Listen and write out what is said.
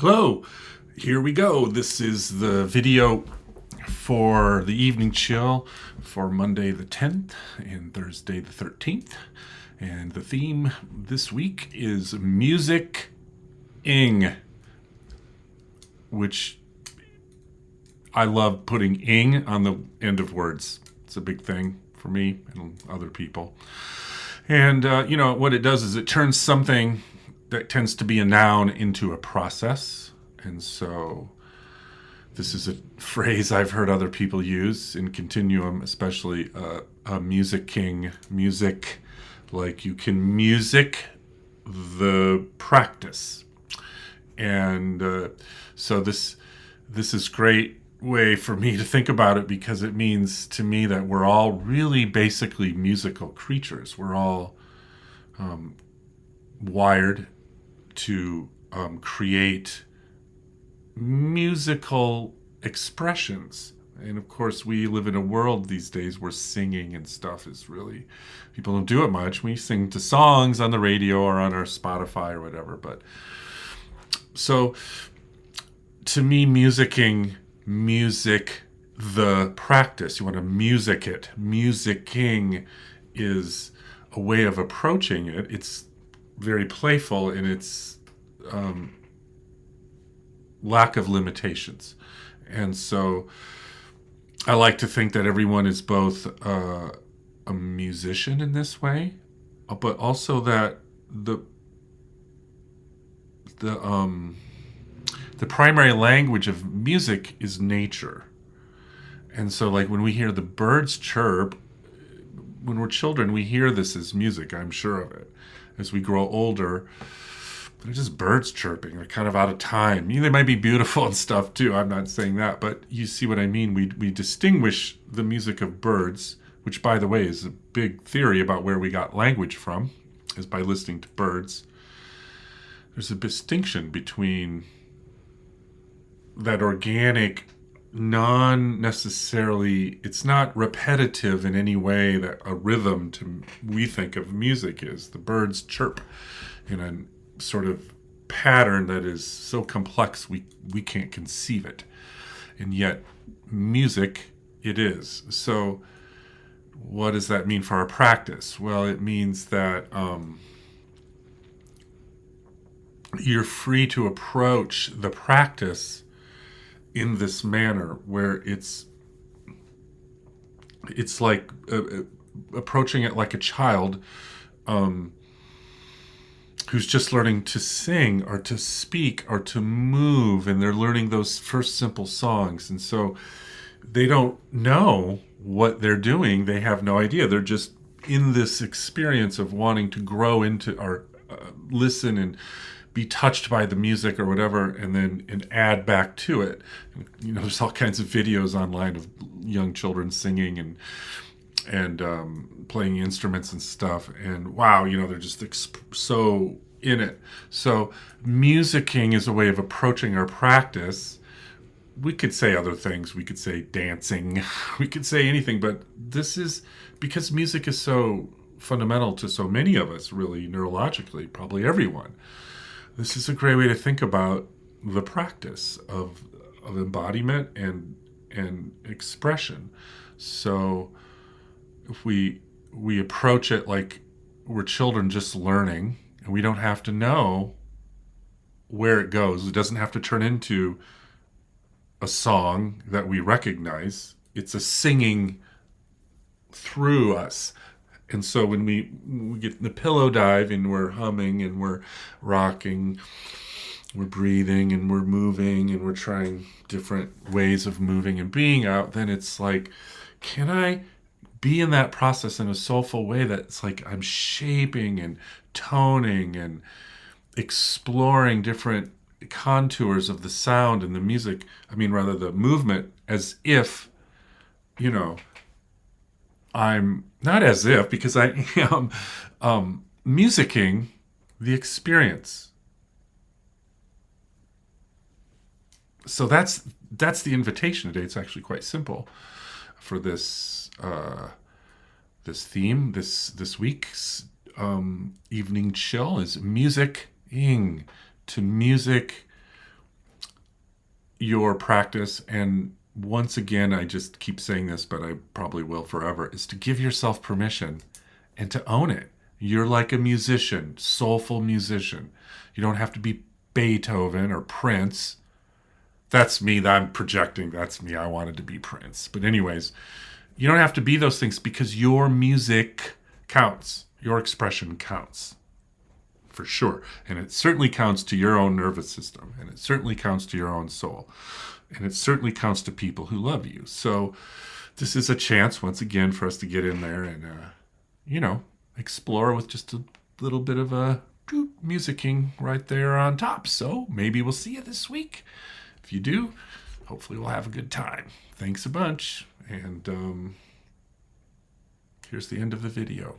Hello, here we go. This is the video for the evening chill for Monday the 10th and Thursday the 13th. And the theme this week is music-ing, which I love putting ing on the end of words. It's a big thing for me and other people. And, what it does is it turns something that tends to be a noun into a process. And so this is a phrase I've heard other people use in Continuum, especially a music king, music, like you can music the practice. And so this is great way for me to think about it because it means to me that we're all really basically musical creatures. We're all wired to create musical expressions. And of course, we live in a world these days where singing and stuff is really, people don't do it much. We sing to songs on the radio or on our Spotify or whatever. But so to me, music, the practice, you want to music it. Musicking is a way of approaching it. It's very playful in its lack of limitations. And so I like to think that everyone is both a musician in this way, but also that the primary language of music is nature. And so like when we hear the birds chirp, when we're children, we hear this as music, I'm sure of it. As we grow older, they're just birds chirping. They're kind of out of time. They might be beautiful and stuff too. I'm not saying that, but you see what I mean. We distinguish the music of birds, which by the way is a big theory about where we got language from, is by listening to birds. There's a distinction between that organic, non-necessarily, it's not repetitive in any way that a rhythm we think of music is. The birds chirp in a sort of pattern that is so complex we can't conceive it. And yet music it is. So what does that mean for our practice? Well, it means that you're free to approach the practice in this manner where it's like approaching it like a child who's just learning to sing or to speak or to move, and they're learning those first simple songs. And so they don't know what they're doing. They have no idea. They're just in this experience of wanting to grow into or listen and be touched by the music or whatever, and add back to it. There's all kinds of videos online of young children singing and playing instruments and stuff. And wow, they're just so in it. So musicking is a way of approaching our practice. We could say other things. We could say dancing. We could say anything. But this is because music is so fundamental to so many of us, really, neurologically, probably everyone. This is a great way to think about the practice of embodiment and expression. So if we approach it like we're children just learning, and we don't have to know where it goes. It doesn't have to turn into a song that we recognize. It's a singing through us. And so when we get in the pillow dive and we're humming and we're rocking, we're breathing and we're moving and we're trying different ways of moving and being out, then it's like, can I be in that process in a soulful way that's like I'm shaping and toning and exploring different contours of the sound and the music, rather the movement, as if, I'm not as if, because I am musicking the experience. So that's the invitation today. It's actually quite simple for this theme. This week's evening chill is music-ing, to music your practice, and once again, I just keep saying this, but I probably will forever, is to give yourself permission and to own it. You're like a musician, soulful musician. You don't have to be Beethoven or Prince. That's me. I'm projecting. That's me. I wanted to be Prince. But, anyways, you don't have to be those things because your music counts. Your expression counts for sure. And it certainly counts to your own nervous system. And it certainly counts to your own soul. And it certainly counts to people who love you. So this is a chance, once again, for us to get in there and, explore with just a little bit of a musicking right there on top. So maybe we'll see you this week. If you do, hopefully we'll have a good time. Thanks a bunch. And here's the end of the video.